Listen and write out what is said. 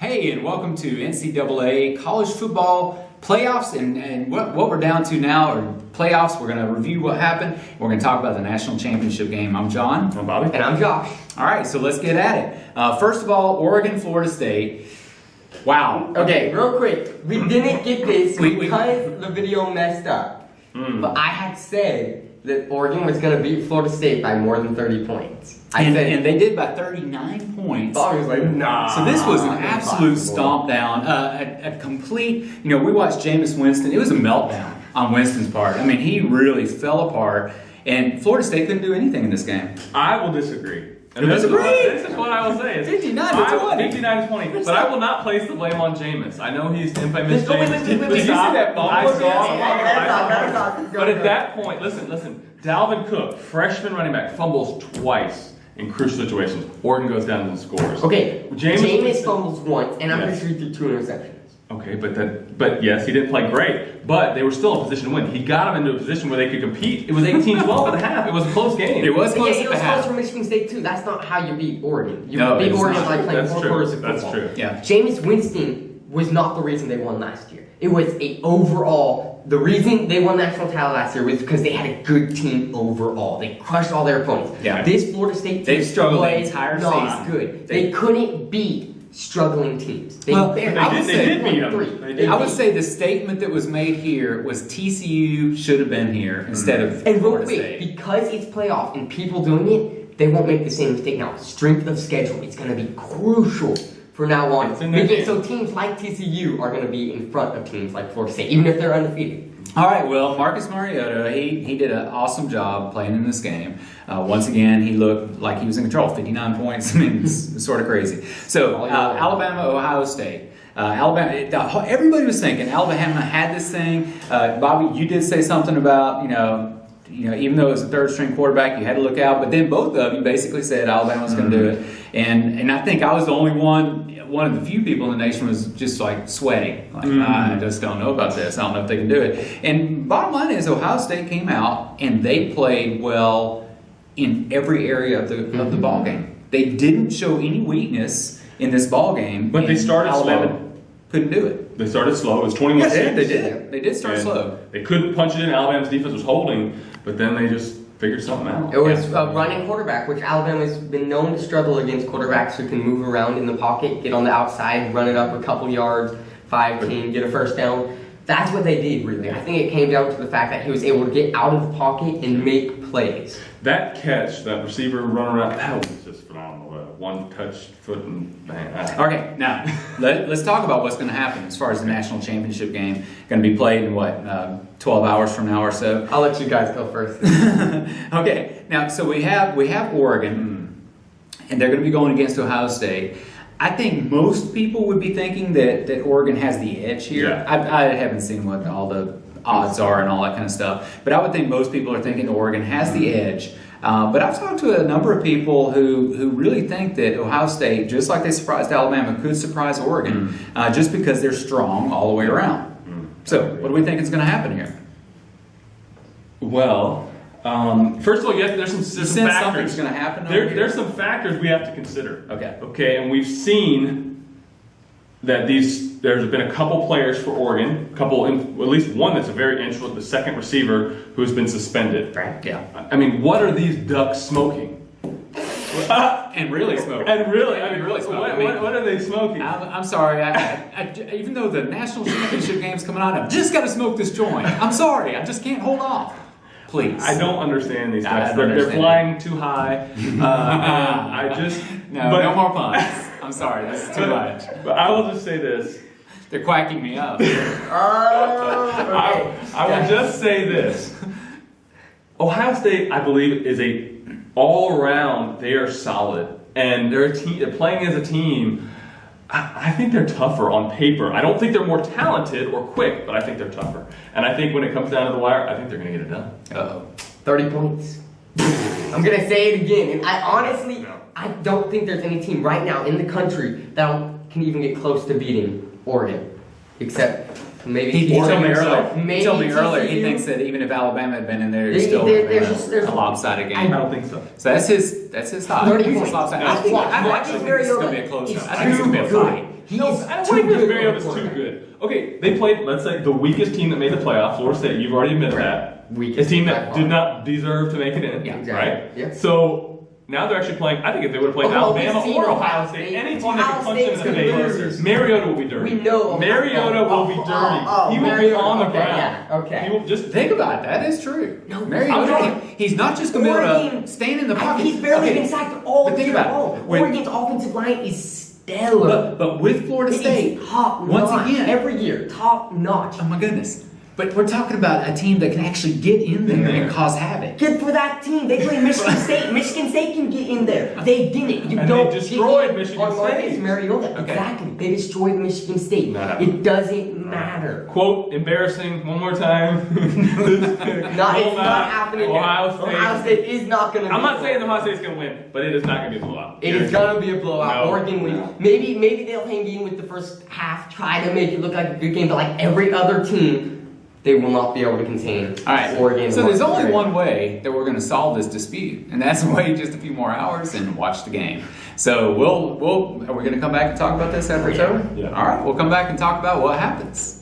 Hey, and welcome to NCAA college football playoffs, and what we're down to now are playoffs. We're going to review what happened. We're going to talk about the national championship game. I'm John. I'm Bobby. And I'm Josh. All right, so let's get at it. First of all, Oregon, Florida State. Wow. Okay, real quick. We didn't get this because the video messed up. But I had said that Oregon was going to beat Florida State by more than 30 points. And they did by 39 points. Bobby was like, nah. So this was an absolute stomp down, a complete, we watched Jameis Winston. It was a meltdown on Winston's part. I mean, he really fell apart, and Florida State couldn't do anything in this game. I will disagree. And this is what I will say. 59-20. But I will not place the blame on Jameis. I know he's infamous. Did you see that ball? I saw. But at that point, listen. Dalvin Cook, freshman running back, fumbles twice in crucial situations. Oregon goes down and scores. Okay, Jameis fumbles once, and I'm pretty sure he threw 2 interceptions. Okay, but yes, he didn't play great, but they were still in a position to win. He got them into a position where they could compete. It was 18-12 at the half. It was a close game. It was close it was close for Michigan State too. That's not how you beat Oregon. You beat Oregon by playing 4 quarters of football. That's true. Yeah. Jameis Winston was not the reason they won last year. It was the reason they won the national title last year was because they had a good team overall. They crushed all their opponents. Yeah. This Florida State team They've struggled the was entire not season. good. They couldn't beat struggling teams. They did beat them. I would say the statement that was made here was TCU should have been here instead of Florida State. Because it's playoff and people doing it, they won't make the same mistake now. Strength of schedule, it's going to be crucial for now on. So teams like TCU are going to be in front of teams like Florida State, even if they're undefeated. All right, well, Marcus Mariota, he did an awesome job playing in this game. Once again, he looked like he was in control. 59 points. I mean, it's sort of crazy. So, Alabama, Ohio State. Alabama. Everybody was thinking Alabama had this thing. Bobby, you did say something about even though it was a third-string quarterback, you had to look out. But then both of you basically said Alabama was going to do it, and I think I was the only one of the few people in the nation was just like sweating. Like, I just don't know about this. I don't know if they can do it. And bottom line is, Ohio State came out and they played well in every area of the ball game. They didn't show any weakness in this ball game, but they started slow. Couldn't do it. They started slow. It was 21-6. They did. They did start slow. They couldn't punch it in. Alabama's defense was holding, but then they just figured something out. It was a running quarterback, which Alabama's been known to struggle against quarterbacks who can move around in the pocket, get on the outside, run it up a couple yards, 5-10, get a first down. That's what they did, really. I think it came down to the fact that he was able to get out of the pocket and make plays. That catch, that receiver running around, that was just phenomenal. One touch, foot, and bang. Okay, now let's talk about what's going to happen as far as the national championship game. Going to be played in 12 hours from now or so. I'll let you guys go first. Okay, now so we have Oregon, and they're going to be going against Ohio State. I think most people would be thinking that Oregon has the edge here. Yeah. I haven't seen what all the odds are and all that kind of stuff, but I would think most people are thinking Oregon has the edge. But I've talked to a number of people who really think that Ohio State, just like they surprised Alabama, could surprise Oregon just because they're strong all the way around. So what do we think is going to happen here? Well, first of all, there's some factors. Something's going to happen. There's some factors we have to consider. Okay, and we've seen that there's been a couple players for Oregon, at least one that's a very integral, the second receiver who's been suspended. Right. Yeah. I mean, what are these ducks smoking? And really smoking. What are they smoking? I'm sorry. I, even though the national championship game's coming on, I've just got to smoke this joint. I'm sorry. I just can't hold off. Please. I don't understand these guys. They're flying too high. No more puns. I'm sorry. This is too much. But I will just say this. They're quacking me up. I will just say this. Ohio State, I believe, is all-around, they are solid. And they're playing as a team. I think they're tougher on paper. I don't think they're more talented or quick, but I think they're tougher. And I think when it comes down to the wire, I think they're going to get it done. 30 points. I'm going to say it again. And I don't think there's any team right now in the country that can even get close to beating Oregon, except Maybe He TCU told me himself. earlier. He Maybe told me earlier. He TCU. thinks that even if Alabama had been in there, There's it's still just- a lopsided I game. don't think so. So that's his thought. 30 He thinks points. it's lopsided. I think I actually think this is going to be a close one. I think it's going to be a fight. No, I don't think Miss Mariota's too good. Okay, they played, let's say, the weakest team that made the playoff, Florida State. You've already admitted that. Weakest A team by that far. did not deserve to make it in. Yeah, exactly. Right? Yeah. So now they're actually playing, I think if they would have played Oh, Alabama we've seen or Ohio Ohio State, State. any team that Ohio could punch them in State's the gonna face, lose. Mariota will be dirty. We know Ohio- Mariota will be dirty. He will be Mariota, on the okay, ground. yeah, okay. He will just Think about it. That is true. No, Mariota, he's not just going to be able Oregon- to stand in the pocket. He's barely Okay, been sacked all but think year about it. long. When- Oregon's offensive line is stellar. But with Florida It State, is top once notch. again, Every year, top notch. oh my goodness. But we're talking about a team that can actually get in there and cause havoc. Good for that team. They play Michigan State. Michigan State can get in there. They didn't. You And don't they destroyed get in Michigan on Marcus State. Mariota. Okay. Exactly. They destroyed Michigan State. Not happening. It doesn't matter. quote, embarrassing one more time. It's not happening. Ohio State. Ohio State is not going to. I'm not saying Ohio State's going to win, but it is not going to be a blowout. It is gonna be a blowout. No. Oregon wins. Maybe they'll hang in with the first half, try to make it look like a good game, but like every other team, they will not be able to contain All right. Oregon. So there's only Marcus one way that we're going to solve this dispute, and that's wait just a few more hours and watch the game. So are we going to come back and talk about this after it's over? Yeah. All right. We'll come back and talk about what happens.